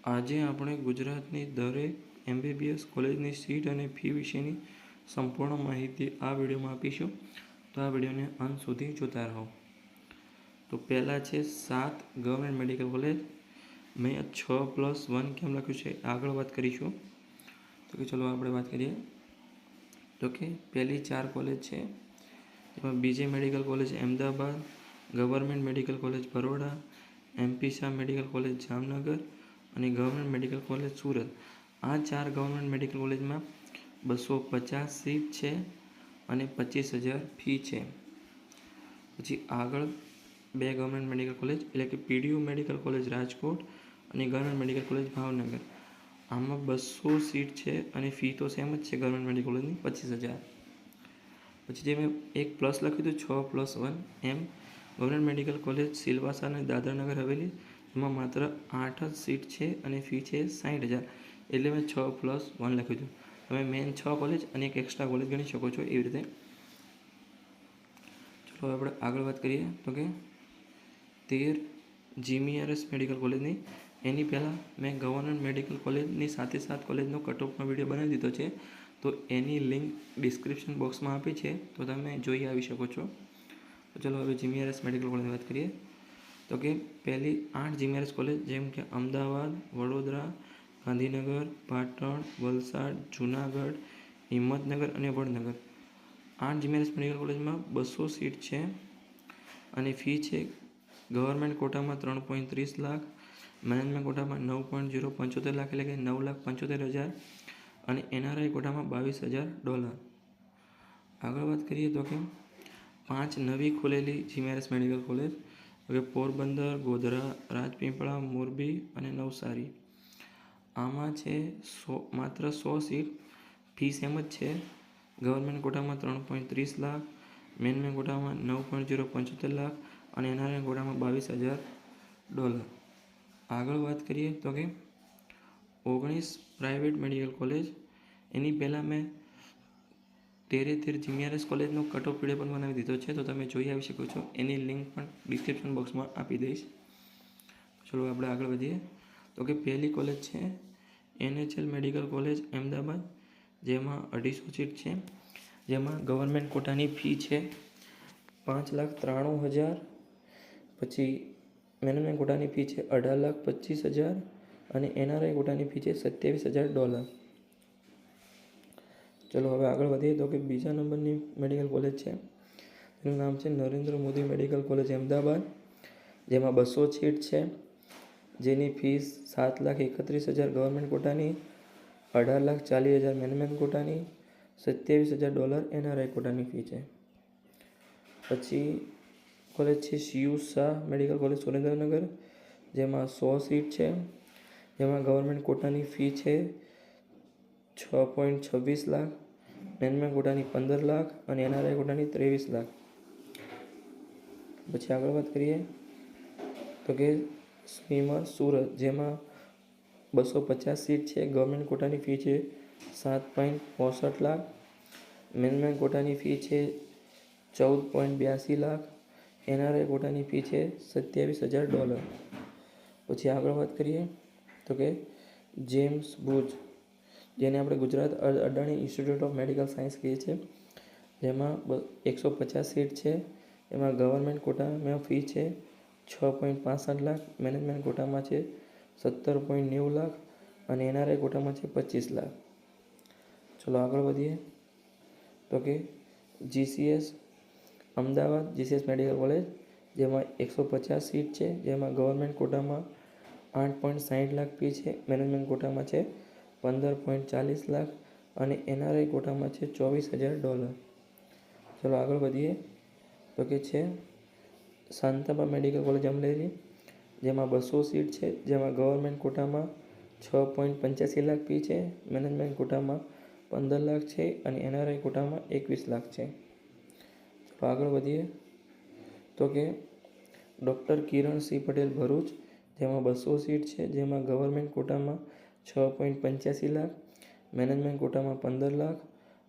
આજે આપણે ગુજરાતની દરેક MBBS કોલેજની સીટ અને ફી વિશેની સંપૂર્ણ માહિતી આ વિડીયોમાં આપીશું. તો આ વિડીયોને અંત સુધી જોતા રહો. તો પહેલાં છે 7 ગવર્મેન્ટ મેડિકલ કોલેજ. મેં 6+1 કેમ લખ્યું છે આગળ વાત કરીશું. તો કે ચલો આપણે વાત કરીએ. તો કે પહેલી 4 કોલેજ છે એમાં BJ medical college Ahmedabad, government medical college Baroda, MP Shah medical college Jamnagar અને ગવર્મેન્ટ મેડિકલ કોલેજ સુરત. આ 4 ગવર્મેન્ટ મેડિકલ કોલેજમાં 250 સીટ છે અને 25,000 ફી છે. પછી આગળ 2 ગવર્મેન્ટ મેડિકલ કોલેજ એટલે કે PDU મેડિકલ કોલેજ રાજકોટ અને ગવર્મેન્ટ મેડિકલ કોલેજ ભાવનગર. આમાં 200 સીટ છે અને ફી તો સેમ જ છે ગવર્મેન્ટ મેડિકલ કોલેજની 25,000. પછી જે મેં એક પ્લસ લખ્યું હતું 6+1 એમ ગવર્મેન્ટ મેડિકલ કોલેજ સિલવાસા અને દાદરાનગર હવેલી. એમાં માત્ર 8 જ સીટ છે અને ફી છે 60,000. એટલે મેં 6+1 લખ્યું હતું. તમે મેન 6 કોલેજ અને એક એક્સ્ટ્રા કોલેજ ગણી શકો છો એવી રીતે. ચલો આપણે આગળ વાત કરીએ. તો કે 13 GMRS મેડિકલ કોલેજની. એની પહેલાં મેં ગવર્મેન્ટ મેડિકલ કોલેજની સાથે કોલેજનો કટઓફનો વિડીયો બનાવી દીધો છે. તો એની લિંક ડિસ્ક્રિપ્શન બોક્સમાં આપી છે, તો તમે જોઈ આવી શકો છો. તો ચલો હવે GMRS મેડિકલ કોલેજની વાત કરીએ. તો કે પહેલી 8 GMRS કોલેજ જેમ કે અમદાવાદ, વડોદરા, ગાંધીનગર, પાટણ, વલસાડ, જૂનાગઢ, હિંમતનગર અને વડનગર. 8 GMRS મેડિકલ કોલેજમાં 200 સીટ છે અને ફી છે ગવર્મેન્ટ કોટામાં 3.30 લાખ, મેનેજમેન્ટ કોટામાં 9.075 લાખ એટલે કે $9,75,000 અને NRI કોટામાં $22,000. આગળ વાત કરીએ તો કે 5 નવી ખુલેલી GMRS મેડિકલ કોલેજ હવે પોરબંદર, ગોધરા, રાજપીપળા, મોરબી અને નવસારી. આમાં છે માત્ર 100 સીટ. ફી સેમ જ છે. ગવર્મેન્ટ કોટામાં 3.30 લાખ, મેનેજમેન્ટ કોટામાં 9.075 લાખ અને NRI કોટામાં $22,000. આગળ વાત કરીએ તો કે 19 પ્રાઇવેટ મેડિકલ કોલેજ. એની પહેલાં મેં 13 GMRS કોલેજનો કટઓફ વિડીયો પણ બનાવી દીધો છે, તો તમે જોઈ આવી શકો છો. એની લિંક પણ ડિસ્ક્રિપ્શન બોક્સમાં આપી દઈશ. ચલો આપણે આગળ વધીએ. તો કે પહેલી કોલેજ છે NHL મેડિકલ કોલેજ અમદાવાદ, જેમાં 250 સીટ છે. જેમાં ગવર્મેન્ટ કોટાની ફી છે 5,93,000. પછી મેનેજમેન્ટ કોટાની ફી છે 18,25,000 અને NRI કોટાની ફી છે $27,000. ચલો હવે આગળ વધીએ. તો કે બીજા નંબરની મેડિકલ કોલેજ છે, એનું નામ છે નરેન્દ્ર મોદી મેડિકલ કોલેજ અમદાવાદ, જેમાં 200 સીટ છે. જેની ફીસ 7,31,000 ગવર્મેન્ટ કોટાની, 18,40,000 મેનેજમેન્ટ કોટાની, $27,000 NRI કોટાની ફી છે. પછી કોલેજ છે CU Shah medical college Surendranagar, જેમાં 100 સીટ છે. જેમાં ગવર્મેન્ટ કોટાની ફી છે 6.26 લાખ, મેનેજમેન્ટ કોટાની 15 લાખ અને NRI કોટાની 23 લાખ. પછી આગળ વાત કરીએ તો કે સ્મીમર સુરત, જેમાં 250 સીટ છે. ગવર્મેન્ટ કોટાની ફી છે 7.65 લાખ, મેનેજમેન્ટ કોટાની ફી છે 14.82 લાખ, NRI કોટાની ફી છે $27,000. પછી આગળ વાત કરીએ તો કે જેમ્સ ભુજ, જેને આપણે Gujarat Adani institute of medical science કહીએ છીએ. જેમાં 150 સીટ છે. એમાં ગવર્મેન્ટ કોટામાં ફી છે 6.65 લાખ, મેનેજમેન્ટ કોટામાં છે 17.90 લાખ અને NRI કોટામાં છે 25 લાખ. ચલો આગળ વધીએ. તો કે GCS Ahmedabad GCS medical college, જેમાં 150 સીટ છે. જેમાં ગવર્મેન્ટ કોટામાં 8.60 લાખ ફી છે, મેનેજમેન્ટ કોટામાં છે 15.40 લાખ અને NRI કોટામાં છે $24,000. ચલો આગળ વધીએ. તો કે છે શાંતાબા મેડિકલ કોલેજ અમરેલી, જેમાં 200 સીટ છે. જેમાં ગવર્મેન્ટ કોટામાં 6.85 લાખ ફી છે, મેનેજમેન્ટ કોટામાં 15 લાખ છે અને NRI કોટામાં 21 લાખ છે. ચલો આગળ વધીએ. તો કે ડૉક્ટર કિરણ સી પટેલ ભરૂચ, જેમાં 200 સીટ છે. જેમાં ગવર્મેન્ટ કોટામાં 6.85 લાખ, મેનેજમેન્ટ કોટામાં 15 લાખ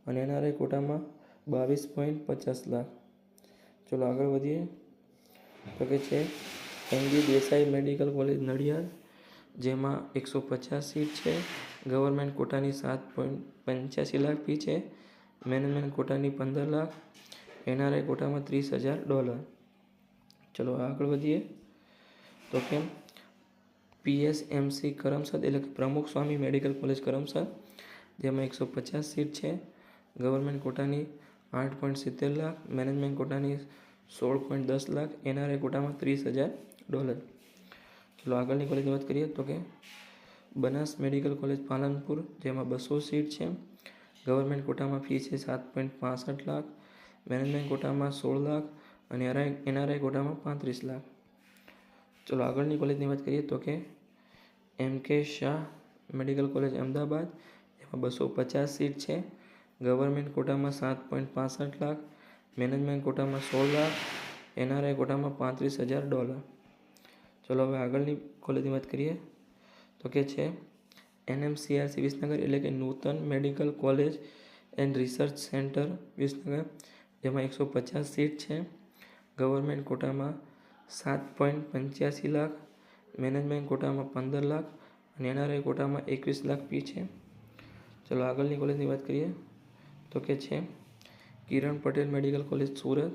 અને NRI કોટામાં 22.50 લાખ. ચલો આગળ વધીએ. તો કે છે NG Desai medical college Nadiad, જેમાં 150 સીટ છે. ગવર્મેન્ટ કોટાની 7.85 લાખ ફી છે. મેનેજમેન્ટ કોટાની 15 લાખ. NRI કોટામાં $30,000. ચલો આગળ વધીએ તો કે PSMC કરમસદ એટલે કે પ્રમુખ સ્વામી મેડિકલ કોલેજ કરમસદ, જેમાં 150 સીટ છે. ગવર્મેન્ટ કોટાની 8.70 લાખ. મેનેજમેન્ટ કોટાની 16.10 લાખ. NRI કોટામાં $30,000. ચલો આગળની કોલેજની વાત કરીએ તો કે બનાસ મેડિકલ કોલેજ પાલનપુર, જેમાં 200 સીટ છે. ગવર્મેન્ટ કોટામાં ફી છે 7.65 લાખ. મેનેજમેન્ટ કોટામાં 16 લાખ અને NRI કોટામાં 35 લાખ. ચલો આગળની કોલેજની વાત કરીએ તો કે MK Shah medical college Ahmedabad, જેમાં 250 સીટ છે. ગવર્મેન્ટ કોટામાં 7.65 લાખ. મેનેજમેન્ટ કોટામાં 16 લાખ. NRI કોટામાં $35,000. ચલો હવે આગળની કોલેજની વાત કરીએ તો કે છે NMCRC વિસનગર એટલે કે Nutan medical college and research centre Visnagar, જેમાં 150 સીટ છે. ગવર્મેન્ટ કોટામાં 7.85 લાખ. મેનેજમેન્ટ કોટામાં 15 લાખ અને NRI કોટામાં 21 લાખ ફી છે. ચલો આગળની કોલેજની વાત કરીએ તો કે છે કિરણ પટેલ મેડિકલ કોલેજ સુરત,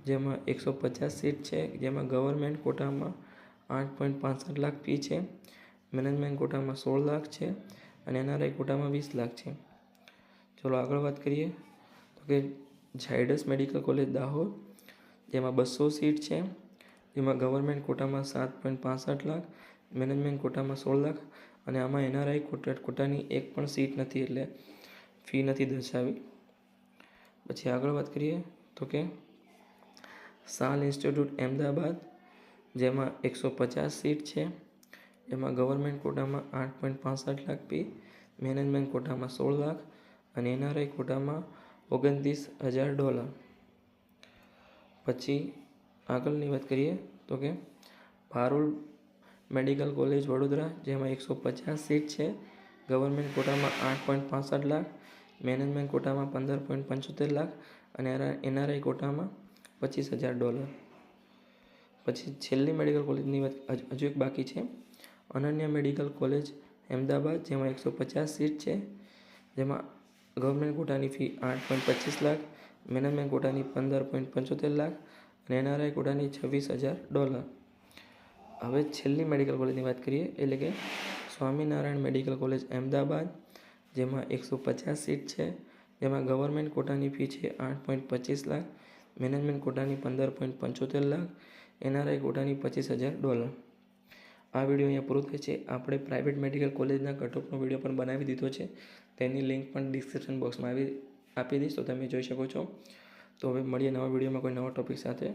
જેમાં 150 સીટ છે. જેમાં ગવર્મેન્ટ કોટામાં 8.65 લાખ ફી છે. મેનેજમેન્ટ કોટામાં 16 લાખ છે અને NRI કોટામાં 20 લાખ છે. ચલો આગળ વાત કરીએ તો કે ઝાયડસ મેડિકલ કોલેજ દાહોદ, જેમાં 200 સીટ છે. જેમાં ગવર્મેન્ટ કોટામાં 7.65 લાખ. મેનેજમેન્ટ કોટામાં 16 લાખ અને આમાં NRI કોટાની એક પણ સીટ નથી, એટલે ફી નથી દર્શાવી. પછી આગળ વાત કરીએ તો કે સાલ ઇન્સ્ટિટ્યૂટ અમદાવાદ, જેમાં 150 સીટ છે. એમાં ગવર્મેન્ટ કોટામાં 8.65 લાખ ફી. મેનેજમેન્ટ કોટામાં 16 લાખ અને NRI કોટામાં $29,000. પછી આગળની વાત કરીએ તો કે પારુલ મેડિકલ કોલેજ વડોદરા, જેમાં 150 સીટ છે. ગવર્મેન્ટ કોટામાં 8.65 લાખ. મેનેજમેન્ટ કોટામાં 15.75 લાખ અને NRI કોટામાં $25,000. પછી છેલ્લી મેડિકલ કોલેજની વાત હજુ એક બાકી છે, અનન્ય મેડિકલ કોલેજ અમદાવાદ, જેમાં 150 સીટ છે. જેમાં ગવર્મેન્ટ કોટાની ફી 8.25 લાખ. મેનેજમેન્ટ કોટાની 15.75 લાખ અને NRI કોટાની $26,000. હવે છેલ્લી મેડિકલ કોલેજની વાત કરીએ એટલે કે સ્વામિનારાયણ મેડિકલ કોલેજ અમદાવાદ, જેમાં 150 સીટ છે. જેમાં ગવર્મેન્ટ કોટાની ફી છે 8.25 લાખ. મેનેજમેન્ટ કોટાની 15.75 લાખ. NRI કોટાની $25,000. આ વિડીયો અહીંયા પૂરો થાય છે. આપણે પ્રાઇવેટ મેડિકલ કોલેજના કટઓફનો વિડીયો પણ બનાવી દીધો છે. તેની લિંક પણ ડિસ્ક્રિપ્શન બોક્સમાં આપી દઈશ, તો તમે જોઈ શકો છો. તો હવે મળીએ નવા વિડીયોમાં કોઈ નવા ટોપિક સાથે.